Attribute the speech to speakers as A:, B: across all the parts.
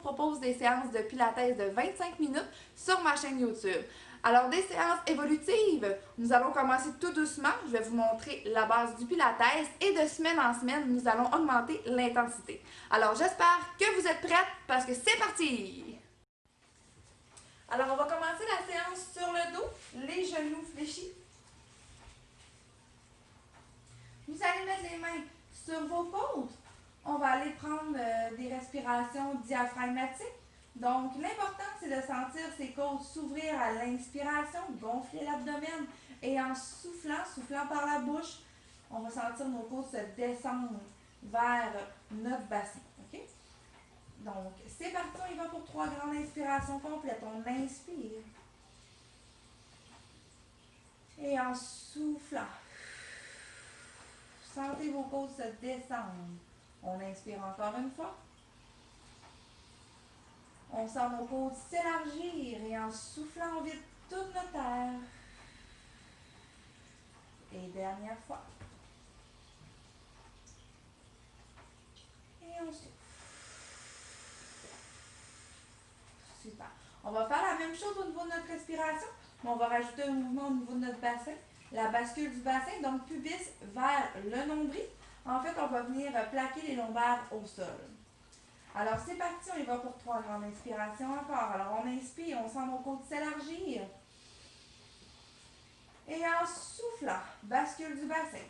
A: propose des séances de pilates de 25 minutes sur ma chaîne YouTube. Alors, des séances évolutives, nous allons commencer tout doucement. Je vais vous montrer la base du pilates et de semaine en semaine, nous allons augmenter l'intensité. Alors, j'espère que vous êtes prêtes parce que c'est parti! Alors, on va commencer la séance sur le dos, les genoux fléchis. Vous allez mettre les mains sur vos côtes. On va aller prendre des respirations diaphragmatiques. Donc, l'important, c'est de sentir ses côtes s'ouvrir à l'inspiration, gonfler l'abdomen. Et en soufflant par la bouche, on va sentir nos côtes se descendre vers notre bassin. OK? Donc, c'est parti, on y va pour 3 grandes inspirations complètes. On inspire. Et en soufflant, sentez vos côtes se descendre. On inspire encore une fois. On sent nos côtes s'élargir et en soufflant, on vide toute notre air. Et dernière fois. Et on souffle. Super. On va faire la même chose au niveau de notre respiration, mais on va rajouter un mouvement au niveau de notre bassin. La bascule du bassin, donc pubis vers le nombril. En fait, on va venir plaquer les lombaires au sol. Alors, c'est parti, on y va pour 3 grandes inspirations encore. Alors, on inspire, on sent nos côtes s'élargir. Et en soufflant, bascule du bassin.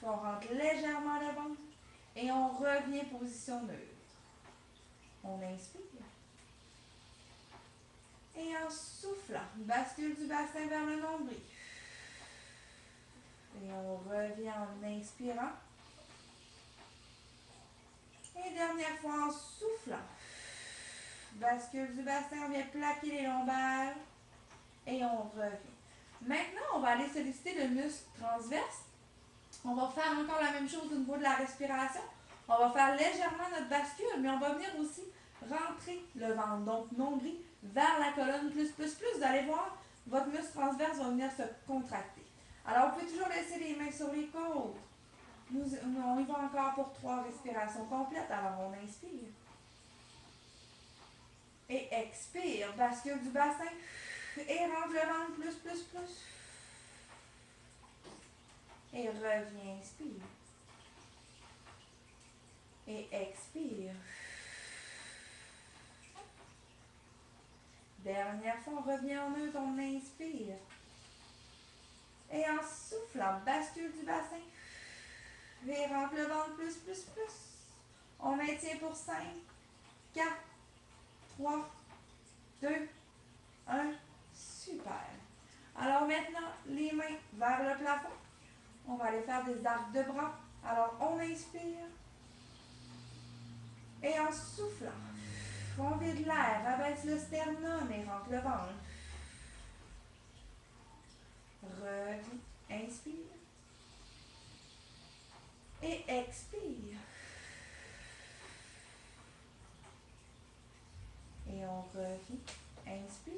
A: On rentre légèrement le ventre et on revient position neutre. On inspire. Et en soufflant, bascule du bassin vers le nombril. Et on revient en inspirant. Et dernière fois en soufflant. Bascule du bassin, on vient plaquer les lombaires. Et on revient. Maintenant, on va aller solliciter le muscle transverse. On va faire encore la même chose au niveau de la respiration. On va faire légèrement notre bascule, mais on va venir aussi rentrer le ventre. Donc, nombril vers la colonne, plus. Vous allez voir, votre muscle transverse va venir se contracter. Alors, vous pouvez toujours laisser les mains sur les côtes. On y va encore pour 3 respirations complètes. Alors, on inspire. Et expire. Bascule du bassin. Et rentre le ventre, plus. Et reviens, inspire. Et expire. Dernière fois, on revient en neutre, on inspire. Et en soufflant, bascule du bassin. Et rentre le ventre, plus. On maintient pour 5, 4, 3, 2, 1. Super. Alors maintenant, les mains vers le plafond. On va aller faire des arcs de bras. Alors, on inspire. Et en soufflant, on vide l'air, abaisse le sternum et rentre le ventre. Reviens, inspire. Et expire. Et on revient, inspire.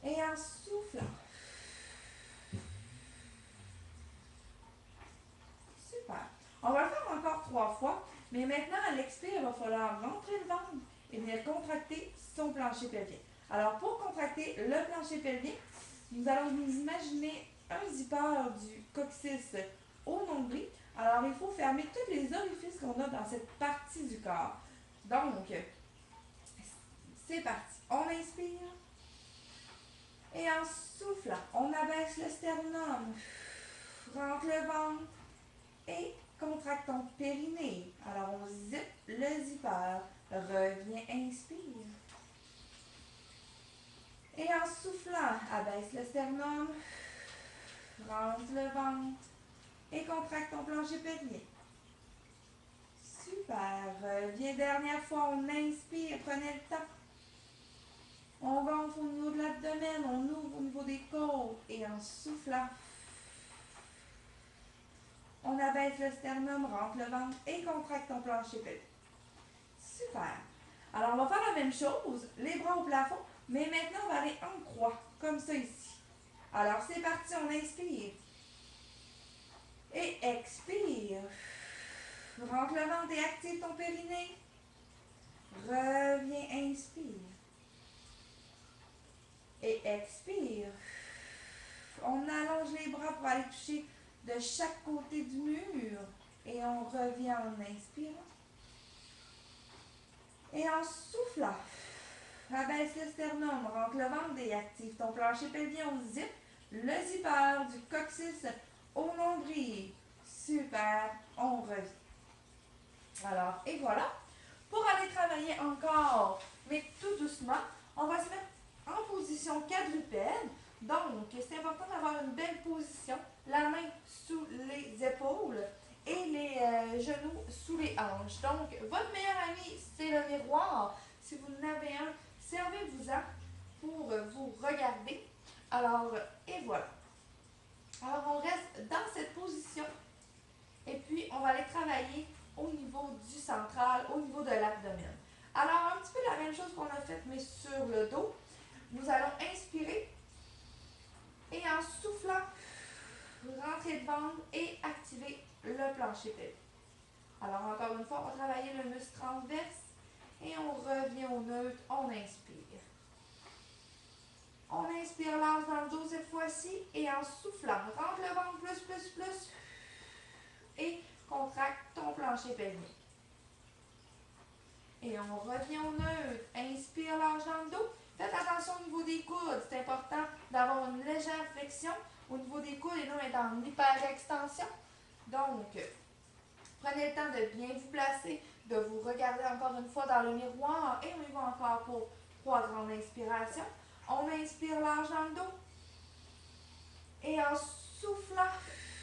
A: Et en soufflant. Super. On va le faire encore 3 fois, mais maintenant, à l'expire, il va falloir rentrer le ventre et venir contracter son plancher pelvien. Alors, pour contracter le plancher pelvien, nous allons nous imaginer un zipper du coccyx au nombril. Alors, il faut fermer tous les orifices qu'on a dans cette partie du corps. Donc, c'est parti. On inspire. Et en soufflant, on abaisse le sternum, rentre le ventre et contracte ton périnée. Alors, on zippe le zipper. Reviens, inspire. Et en soufflant, abaisse le sternum, rentre le ventre et contracte ton plancher pelvien. Super. Reviens, dernière fois, on inspire, prenez le temps. On gonfle au niveau de l'abdomen, on ouvre au niveau des côtes et en soufflant, on abaisse le sternum, rentre le ventre et contracte ton plancher pelvien. Super. Alors, on va faire la même chose, les bras au plafond, mais maintenant, on va aller en croix, comme ça ici. Alors, c'est parti, on inspire. Et expire. Rentre le ventre et active ton périnée. Reviens, inspire. Et expire. On allonge les bras pour aller toucher de chaque côté du mur. Et on revient en inspirant. Et en soufflant, abaisse le sternum, rentre le ventre et active ton plancher pelvien au zip. Le zipper du coccyx au nombril. Super, on revient. Alors, et voilà. Pour aller travailler encore, mais tout doucement, on va se mettre en position quadrupède. Donc, c'est important d'avoir une belle position, la main sous les épaules et les genoux sous les hanches. Donc, votre meilleur ami, c'est le miroir. Si vous en avez un, servez-vous-en pour vous regarder. Alors, et voilà. Alors, on reste dans cette position et puis on va aller travailler au niveau du central, au niveau de l'abdomen. Alors, un petit peu la même chose qu'on a fait, mais sur le dos. Nous allons inspirer et en soufflant, rentrer de ventre et activer le plancher pelvien. Alors, encore une fois, on va travailler le muscle transverse et on revient au neutre, on inspire. On inspire large dans le dos cette fois-ci et en soufflant, rentre le ventre plus et contracte ton plancher pelvien. Et on revient au neutre, inspire large dans le dos. Faites attention au niveau des coudes, c'est important d'avoir une légère flexion au niveau des coudes et non être en hyper-extension. Donc, prenez le temps de bien vous placer, de vous regarder encore une fois dans le miroir et on y va encore pour 3 grandes inspirations. On inspire large dans le dos et en soufflant,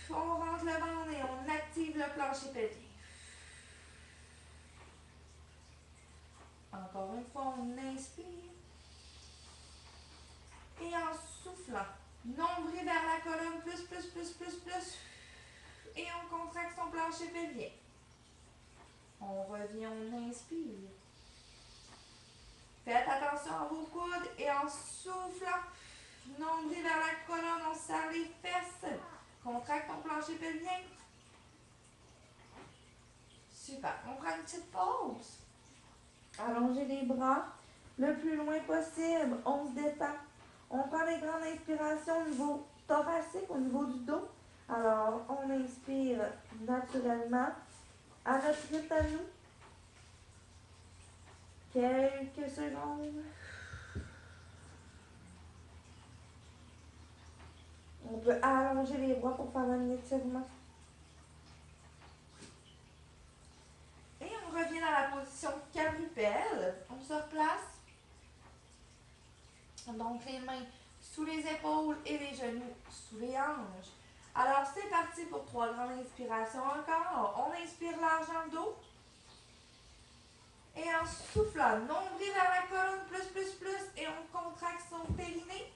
A: on rentre le ventre et on active le plancher pelvien. Encore une fois, on inspire. Et en soufflant, nombril vers la colonne, plus. Et on contracte son plancher pelvien. On revient, on inspire. Faites attention à vos coudes et en soufflant, nombril vers la colonne, on serre les fesses. Contracte ton plancher pelvien. Super. On prend une petite pause. Allongez les bras le plus loin possible. On se détend. On prend les grandes inspirations au niveau thoracique, au niveau du dos. Alors, on inspire naturellement à notre rythme à nous. Quelques secondes. On peut allonger les bras pour faire un étirement. Et on revient dans la position quadrupède. On se replace. Donc, les mains sous les épaules et les genoux sous les hanches. Alors, c'est parti pour 3 grandes inspirations encore. On inspire large dans le dos. Et en soufflant, nombril vers la colonne, plus. Et on contracte son périnée.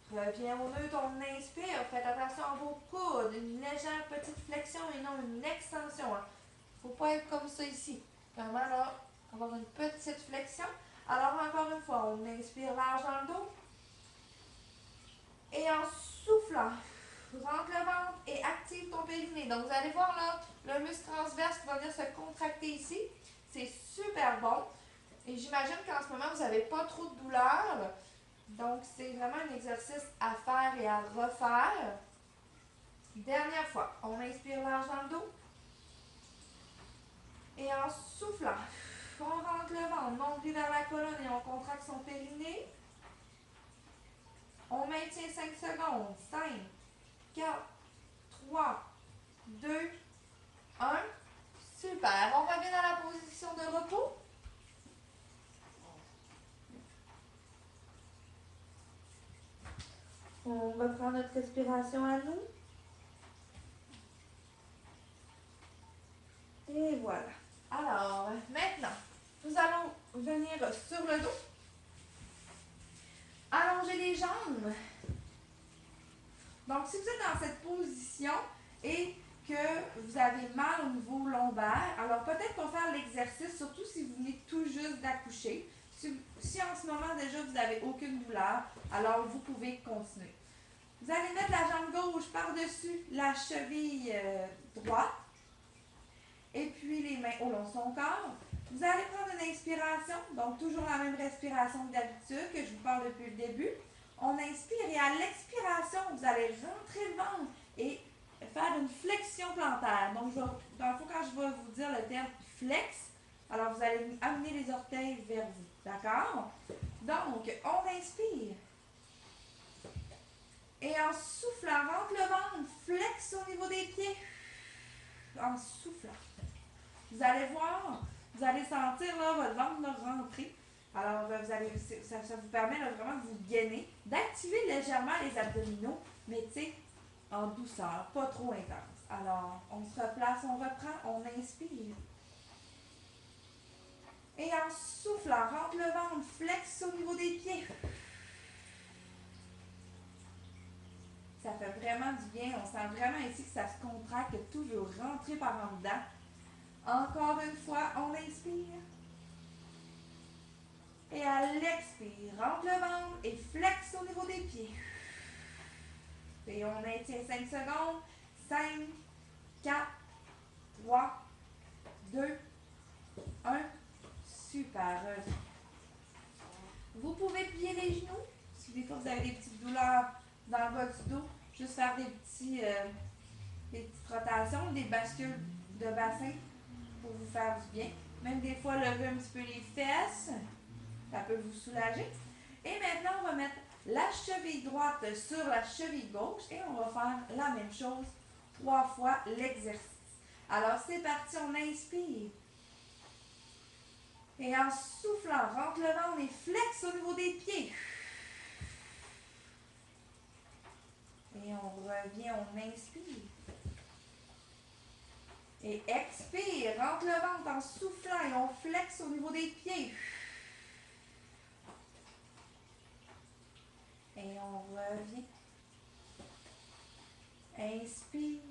A: Revient au neutre, on inspire. Faites attention à vos coudes. Une légère petite flexion et non une extension. Il ne faut pas être comme ça ici. Vraiment, là, avoir une petite flexion. Alors, encore une fois, on inspire large dans le dos. Et en soufflant, rentre le ventre et active ton périnée. Donc, vous allez voir là, le muscle transverse qui va venir se contracter ici. C'est super bon. Et j'imagine qu'en ce moment, vous n'avez pas trop de douleur. Donc, c'est vraiment un exercice à faire et à refaire. Dernière fois, on inspire large dans le dos. Et en soufflant, on rentre le ventre, nombril vers la colonne et on contracte son périnée. On maintient 5 secondes. 5, 4, 3, 2, 1. Super. On revient dans la position de repos. On reprend notre respiration à nous. Et voilà. Alors, maintenant, nous allons venir sur le dos. Allongez les jambes. Donc, si vous êtes dans cette position et que vous avez mal au niveau lombaire, alors peut-être qu'on va faire l'exercice, surtout si vous venez tout juste d'accoucher. Si en ce moment déjà vous n'avez aucune douleur, alors vous pouvez continuer. Vous allez mettre la jambe gauche par-dessus la cheville droite. Et puis les mains au long de son corps. Vous allez prendre une inspiration, donc toujours la même respiration que d'habitude que je vous parle depuis le début. On inspire et à l'expiration, vous allez rentrer le ventre et faire une flexion plantaire. Donc, dans le fond, quand je vais vous dire le terme flex, alors vous allez amener les orteils vers vous. D'accord? Donc, on inspire. Et en soufflant, rentre le ventre, flex au niveau des pieds. En soufflant. Vous allez voir, vous allez sentir là, votre ventre là, rentrer. Alors, vous allez, ça vous permet là, vraiment de vous gainer, d'activer légèrement les abdominaux, mais tu sais, en douceur, pas trop intense. Alors, on se replace, on reprend, on inspire. Et en soufflant, rentre le ventre, flex au niveau des pieds. Ça fait vraiment du bien. On sent vraiment ici que ça se contracte, toujours rentrer par en dedans. Encore une fois, on inspire. Et à l'expire, rentre le ventre et flex au niveau des pieds. Et on maintient 5 secondes. 5, 4, 3, 2, 1. Super. Vous pouvez plier les genoux. Si des fois vous avez des petites douleurs dans le bas du dos, juste faire des petites rotations, des bascules de bassin pour vous faire du bien. Même des fois, lever un petit peu les fesses. Ça peut vous soulager. Et maintenant, on va mettre la cheville droite sur la cheville gauche et on va faire la même chose 3 fois l'exercice. Alors, c'est parti, on inspire. Et en soufflant, rentre le ventre et flex au niveau des pieds. Et on revient, on inspire. Et expire, rentre le ventre en soufflant et on flex au niveau des pieds. Et on revient. Inspire.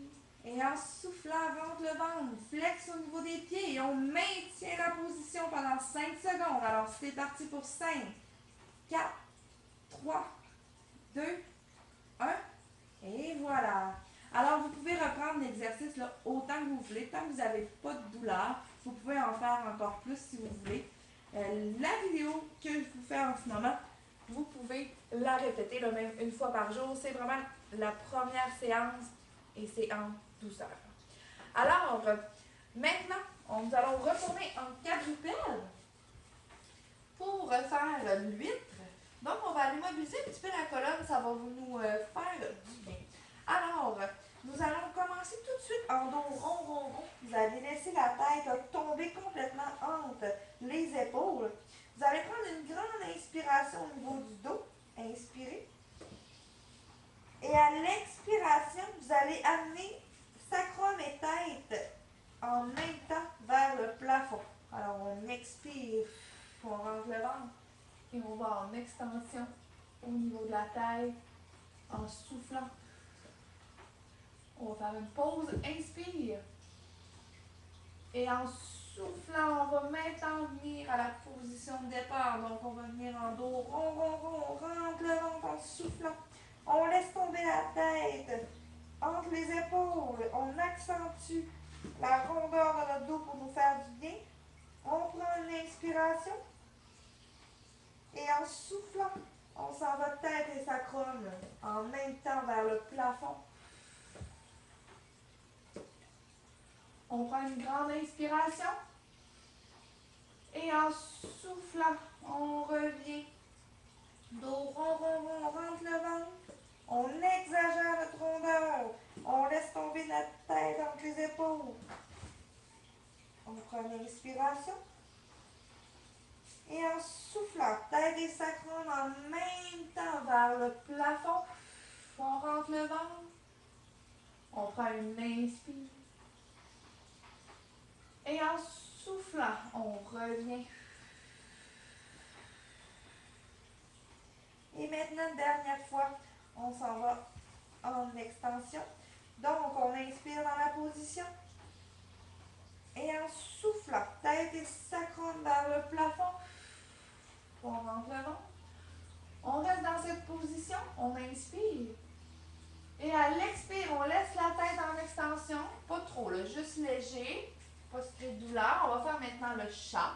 A: Et en soufflant, rentre le ventre, flex au niveau des pieds et on maintient la position pendant 5 secondes. Alors, c'est parti pour 5, 4, 3, 2, 1. Et voilà. Alors, vous pouvez reprendre l'exercice là, autant que vous voulez. Tant que vous n'avez pas de douleur, vous pouvez en faire encore plus si vous voulez. La vidéo que je vous fais en ce moment, vous pouvez la répéter là, même une fois par jour. C'est vraiment la première séance et c'est en douceur. Alors, maintenant, nous allons retourner en quadrupède pour faire l'huître. Donc, on va aller mobiliser un petit peu la colonne. Ça va nous faire du bien. Alors, nous allons commencer tout de suite en dos rond, rond, rond. Vous allez laisser la tête tomber complètement entre les épaules. Vous allez prendre une grande inspiration au niveau du dos. Inspirez. Et à l'expiration, vous allez amener sacrum et tête en même temps vers le plafond. Alors, on expire, on rentre le ventre et on va en extension au niveau de la tête en soufflant. On va faire une pause, inspire. Et en soufflant, on va maintenant venir à la position de départ. Donc, on va venir en dos rond, rond, rond. On rentre le ventre en soufflant. On laisse tomber la tête entre les épaules. On accentue la rondeur de notre dos pour nous faire du bien. On prend une inspiration. Et en soufflant, on s'en va tête et sacrum en même temps vers le plafond. On prend une grande inspiration. Et en soufflant, on revient. Dos rond, rond, rond, on rentre le ventre. On exagère notre rondeur. On laisse tomber notre tête entre les épaules. On prend une inspiration. Et en soufflant, tête et sacrum en même temps vers le plafond. On rentre le ventre. On prend une inspire. Et en soufflant, on revient. Et maintenant, dernière fois, on s'en va en extension. Donc, on inspire dans la position. Et en soufflant, tête et sacrum vers le plafond, on rentre le ventre. On reste dans cette position, on inspire. Et à l'expire, on laisse la tête en extension. Pas trop, là, juste léger. Pas de douleur. On va faire maintenant le chat.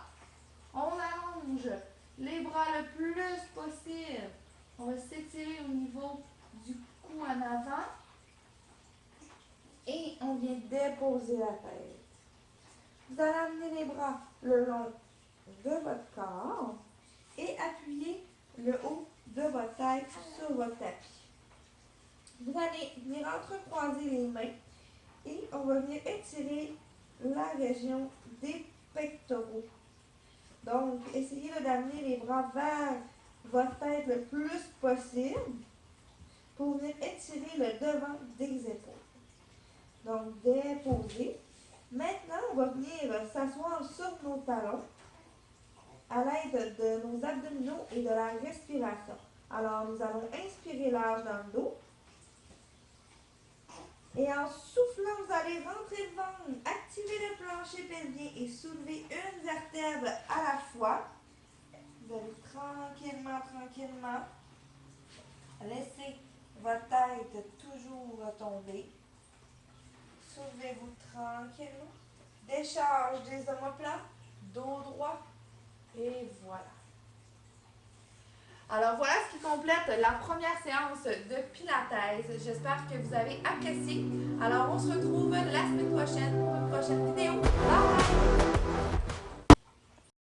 A: On allonge les bras le plus possible. On va s'étirer au niveau du cou en avant. Et on vient déposer la tête. Vous allez amener les bras le long de votre corps et appuyer le haut de votre tête sur votre tapis. Vous allez venir entrecroiser les mains et on va venir étirer la région des pectoraux. Donc, essayez d'amener les bras vers votre tête le plus possible pour venir étirer le devant des épaules. Donc, déposer. Maintenant, on va venir s'asseoir sur nos talons à l'aide de nos abdominaux et de la respiration. Alors, nous allons inspirer large dans le dos. Et en soufflant, vous allez rentrer le ventre, activer le plancher pelvien et soulever une vertèbre à la fois. Vous allez tranquillement laisser votre tête toujours tomber. Soulevez-vous tranquillement. Décharge des omoplates, dos droit. Et voilà. Alors voilà ce qui complète la première séance de Pilates. J'espère que vous avez apprécié. Alors on se retrouve la semaine prochaine pour une prochaine vidéo. Bye!